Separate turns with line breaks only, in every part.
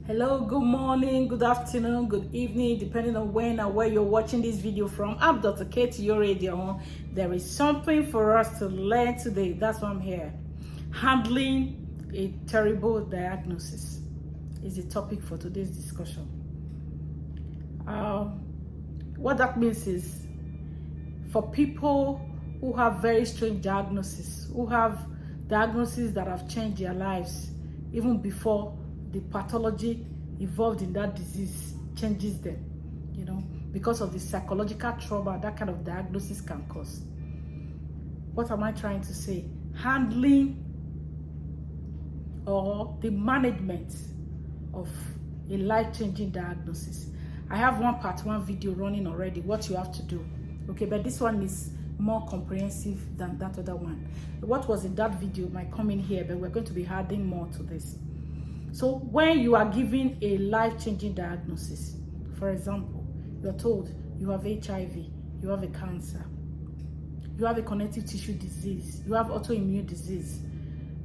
Hello, good morning, good afternoon, good evening, depending on when and where you're watching this video from. I'm Dr. Kate, your radio. There is something for us to learn today. That's why I'm here. Handling a terrible diagnosis is the topic for today's discussion. What that means is, for people who have very strange diagnoses, who have diagnoses that have changed their lives even before the pathology involved in that disease changes them, because of the psychological trauma that kind of diagnosis can cause. What am I trying to say? Handling or the management of a life-changing diagnosis. I have one part one video running already, what you have to do. Okay, but this one is more comprehensive than that other one. What was in that video might come in here, but we're going to be adding more to this. So when you are given a life-changing diagnosis, for example, you're told you have HIV, you have a cancer, you have a connective tissue disease, you have autoimmune disease,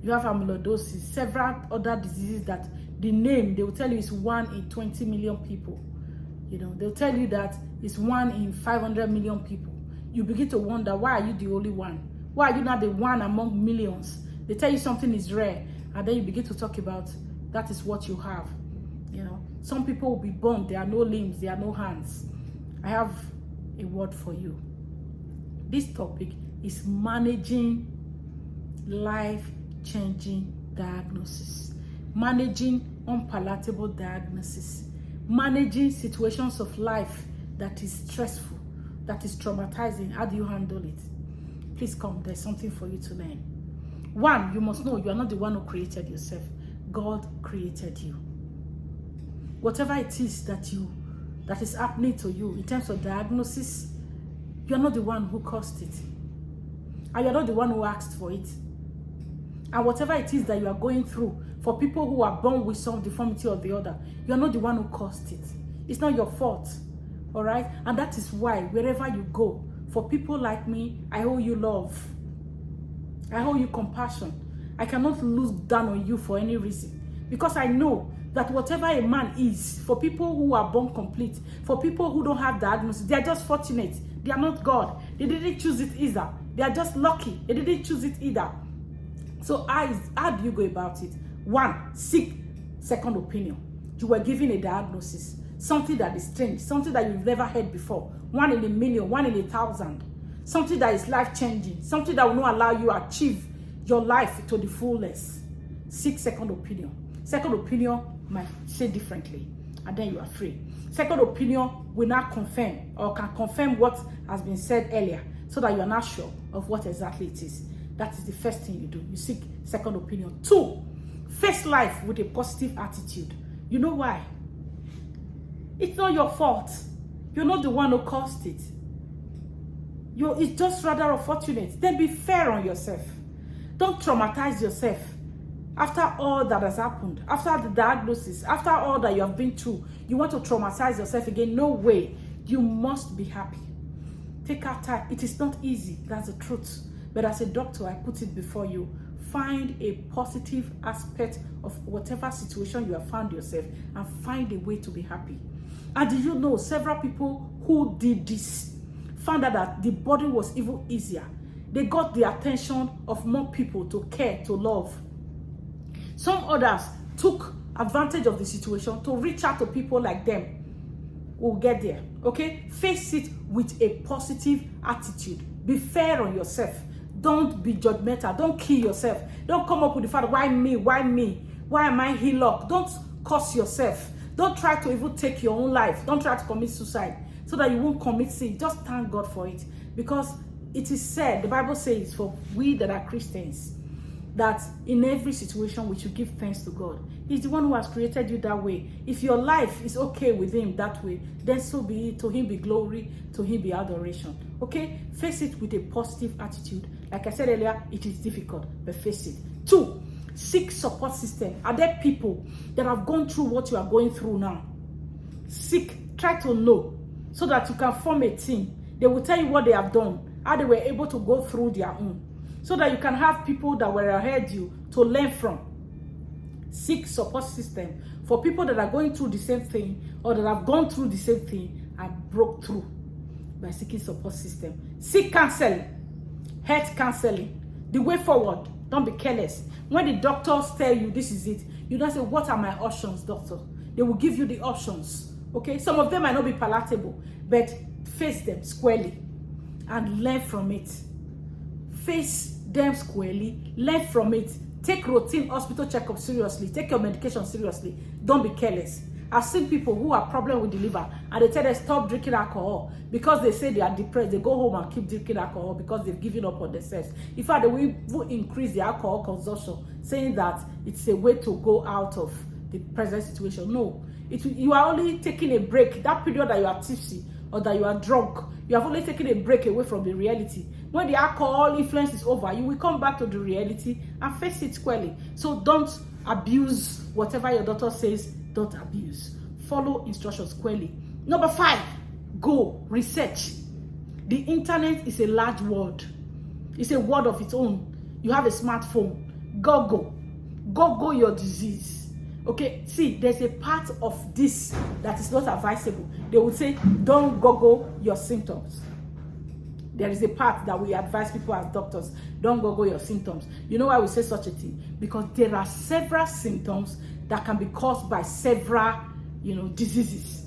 you have amyloidosis, several other diseases that the name, they will tell you is 1 in 20 million people. They'll tell you that it's 1 in 500 million people. You begin to wonder, why are you the only one? Why are you not the one among millions? They tell you something is rare, and then you begin to talk about that is what you have. Some people will be born, there are no limbs, there are no hands. I have a word for you. This topic is managing life-changing diagnosis, managing unpalatable diagnosis, managing situations of life that is stressful, that is traumatizing. How do you handle it? Please come, there's something for you to learn. One, you must know you are not the one who created yourself. God created you. Whatever it is that is happening to you in terms of diagnosis, you're not the one who caused it. And you're not the one who asked for it. And whatever it is that you are going through, for people who are born with some deformity or the other, you're not the one who caused it. It's not your fault. All right? And that is why wherever you go, for people like me, I owe you love. I owe you compassion. I cannot look down on you for any reason, because I know that whatever a man is, for people who are born complete, for people who don't have diagnosis, they are just fortunate. They are not God. They didn't choose it either. They are just lucky. They didn't choose it either. So how do you go about it? One, seek second opinion. You were given a diagnosis, something that is strange, something that you've never heard before, 1 in a million, 1 in 1,000, something that is life-changing, something that will not allow you to achieve your life to the fullest. Seek second opinion. Second opinion might say differently, and then you are free. Second opinion will not confirm or can confirm what has been said earlier, so that you are not sure of what exactly it is. That is the first thing you do. You seek second opinion. 2, face life with a positive attitude. You know why? It's not your fault. You're not the one who caused it. It's just rather unfortunate. Then be fair on yourself. Don't traumatize yourself. After all that has happened, after the diagnosis, after all that you have been through, you want to traumatize yourself again? No way. You must be happy. Take out time. It is not easy. That's the truth. But as a doctor, I put it before you. Find a positive aspect of whatever situation you have found yourself, and find a way to be happy. And did you know several people who did this found out that the body was even easier? They got the attention of more people to care, to love. Some others took advantage of the situation to reach out to people like them. We'll get there, okay? Face it with a positive attitude. Be fair on yourself. Don't be judgmental. Don't kill yourself. Don't come up with the fact, why me? Why me? Why am I healed up? Don't curse yourself. Don't try to even take your own life. Don't try to commit suicide so that you won't commit sin. Just thank God for it, because it is said, the Bible says, for we that are Christians, that in every situation we should give thanks to God. He's the one who has created you that way. If your life is okay with him that way, then so be it. To him be glory, to him be adoration. Okay? Face it with a positive attitude. Like I said earlier, it is difficult, but face it. 2, seek support system. Are there people that have gone through what you are going through now? Try to know, so that you can form a team. They will tell you what they have done, how they were able to go through their own, so that you can have people that were ahead you to learn from. Seek support system for people that are going through the same thing or that have gone through the same thing and broke through by seeking support system. Seek counseling, health counseling. The way forward. Don't be careless. When the doctors tell you this is it, you don't say, what are my options, doctor? They will give you the options. Okay? Some of them might not be palatable, but face them squarely and learn from it. Face them squarely, learn from it. Take routine hospital checkup seriously. Take your medication seriously. Don't be careless. I've seen people who have problem with the liver and they tell them stop drinking alcohol because they say they are depressed. They go home and keep drinking alcohol because they've given up on themselves. In fact, they will increase the alcohol consumption, saying that it's a way to go out of the present situation. No, you are only taking a break. That period that you are tipsy or that you are drunk, you have only taken a break away from the reality. When the alcohol influence is over, you will come back to the reality and face it squarely. So don't abuse whatever your doctor says. Don't abuse. Follow instructions squarely. Number 5, go research. The internet is a large world. It's a world of its own. You have a smartphone. Google your disease. Okay, see, there's a part of this that is not advisable. They would say, don't Google your symptoms. There is a part that we advise people as doctors, don't Google your symptoms. You know why we say such a thing? Because there are several symptoms that can be caused by several, diseases.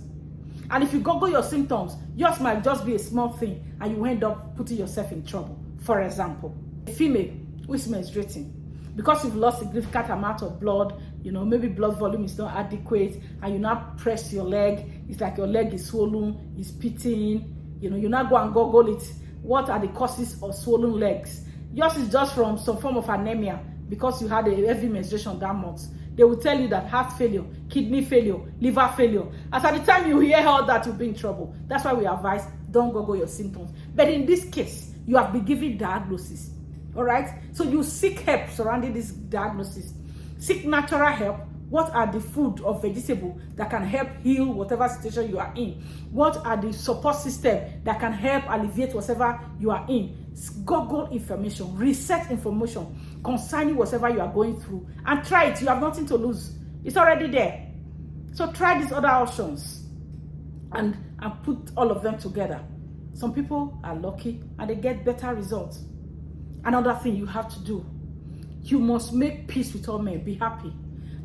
And if you Google your symptoms, yours might just be a small thing and you end up putting yourself in trouble. For example, a female who is menstruating, because you've lost significant amount of blood, maybe blood volume is not adequate, and you now press your leg, it's like your leg is swollen, it's pitting, you now go and Google it. What are the causes of swollen legs? Yours is just from some form of anemia because you had a heavy menstruation that month. They will tell you that heart failure, kidney failure, liver failure. As at the time you hear all that, you'll be in trouble. That's why we advise, don't Google your symptoms. But in this case, you have been given diagnosis. All right? So you seek help surrounding this diagnosis. Seek natural help. What are the food or vegetable that can help heal whatever situation you are in? What are the support system that can help alleviate whatever you are in? Google information, research information concerning whatever you are going through, and try it. You have nothing to lose. It's already there. So try these other options and put all of them together. Some people are lucky and they get better results. Another thing you have to do, you must make peace with all men. Be happy.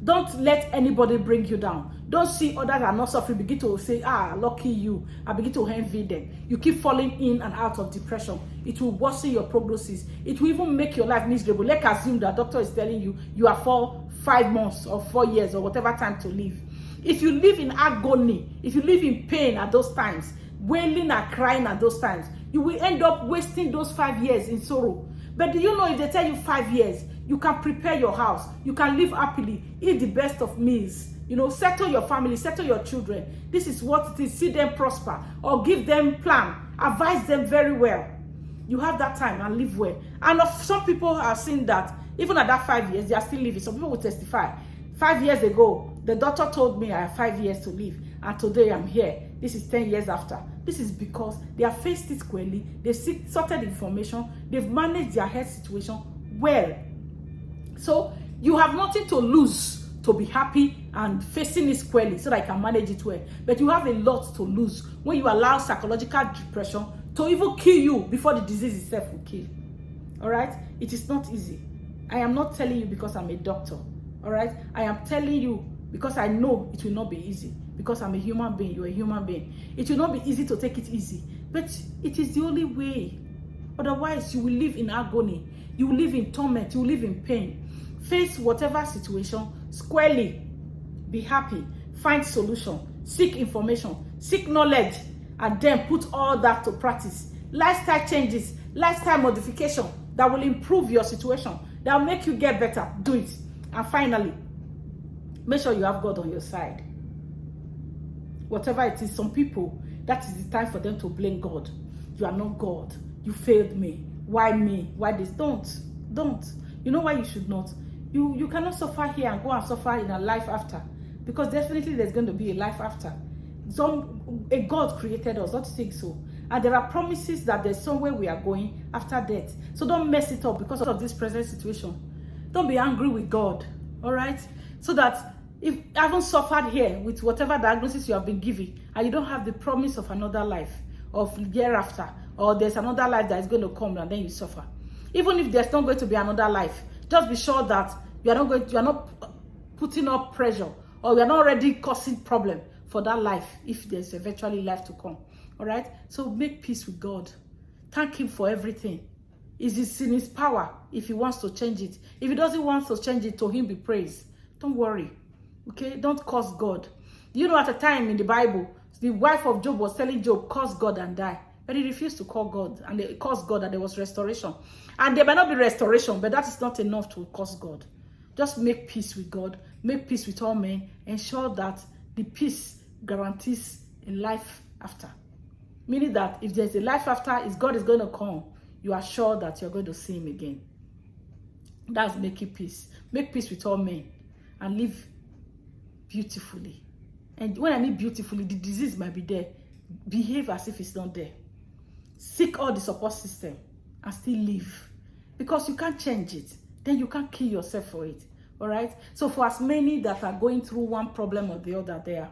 Don't let anybody bring you down. Don't see others are not suffering. Begin to say, lucky you. I begin to envy them. You keep falling in and out of depression. It will worsen your prognosis. It will even make your life miserable. Let's assume that doctor is telling you you are for 5 months or 4 years or whatever time to live. If you live in agony, if you live in pain at those times, wailing and crying at those times, you will end up wasting those 5 years in sorrow. But do you know if they tell you 5 years, you can prepare your house, you can live happily, eat the best of meals, settle your family, settle your children. This is what it is. See them prosper or give them plan, advise them very well. You have that time and live well. And some people have seen that even at that 5 years, they are still living. Some people will testify. 5 years ago, the doctor told me I have 5 years to live, and today I'm here. This is 10 years after. This is because they have faced it squarely, they've sorted information, they've managed their health situation well. So you have nothing to lose to be happy and facing it squarely so that you can manage it well. But you have a lot to lose when you allow psychological depression to even kill you before the disease itself will kill. All right? It is not easy. I am not telling you because I'm a doctor. All right? I am telling you because I know it will not be easy. Because I'm a human being, you're a human being. It will not be easy to take it easy. But it is the only way. Otherwise, you will live in agony. You will live in torment. You will live in pain. Face whatever situation squarely. Be happy. Find solution. Seek information. Seek knowledge. And then put all that to practice. Lifestyle changes. Lifestyle modification that will improve your situation. That will make you get better. Do it. And finally, make sure you have God on your side. Whatever it is, some people, that is the time for them to blame God. You are not God. You failed me. Why me? Why this? Don't. You know why you should not? You cannot suffer here and go and suffer in a life after. Because definitely there's going to be a life after. A God created us, don't you think so? And there are promises that there's somewhere we are going after death. So don't mess it up because of this present situation. Don't be angry with God. All right? So that if you haven't suffered here with whatever diagnosis you have been given, and you don't have the promise of another life, of hereafter, or there's another life that is going to come and then you suffer. Even if there's not going to be another life, just be sure that you are not putting up pressure, or you are not already causing problem for that life if there's eventually life to come. All right? So make peace with God. Thank him for everything. It's in his power if he wants to change it. If he doesn't want to change it, to him be praised. Don't worry. Okay? Don't curse God. You know, at a time in the Bible, the wife of Job was telling Job, curse God and die. But he refused to call God, and they cursed God, and there was restoration. And there might not be restoration, but that is not enough to curse God. Just make peace with God. Make peace with all men. Ensure that the peace guarantees a life after. Meaning that if there's a life after, if God is going to come, you are sure that you're going to see him again. That's making peace. Make peace with all men and live beautifully. And when I mean beautifully, the disease might be there. Behave as if it's not there. Seek all the support system and still live. Because you can't change it. Then you can't kill yourself for it. All right? So for as many that are going through one problem or the other there,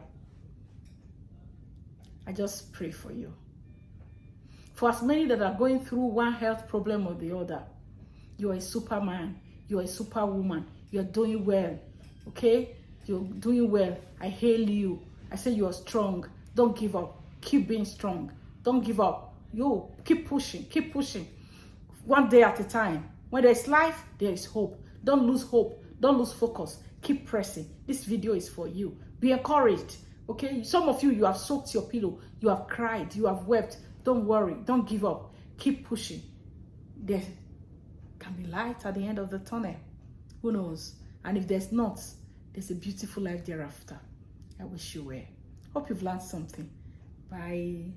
I just pray for you. For as many that are going through one health problem or the other, you are a superman. You are a superwoman. You are doing well. Okay? You're doing well. I hail you. I say you are strong. Don't give up. Keep being strong. Don't give up. You keep pushing. Keep pushing. One day at a time. When there's life, there is hope. Don't lose hope. Don't lose focus. Keep pressing. This video is for you. Be encouraged. Okay? Some of you, you have soaked your pillow. You have cried. You have wept. Don't worry. Don't give up. Keep pushing. There can be light at the end of the tunnel. Who knows? And if there's not, there's a beautiful life thereafter. I wish you well. Hope you've learned something. Bye.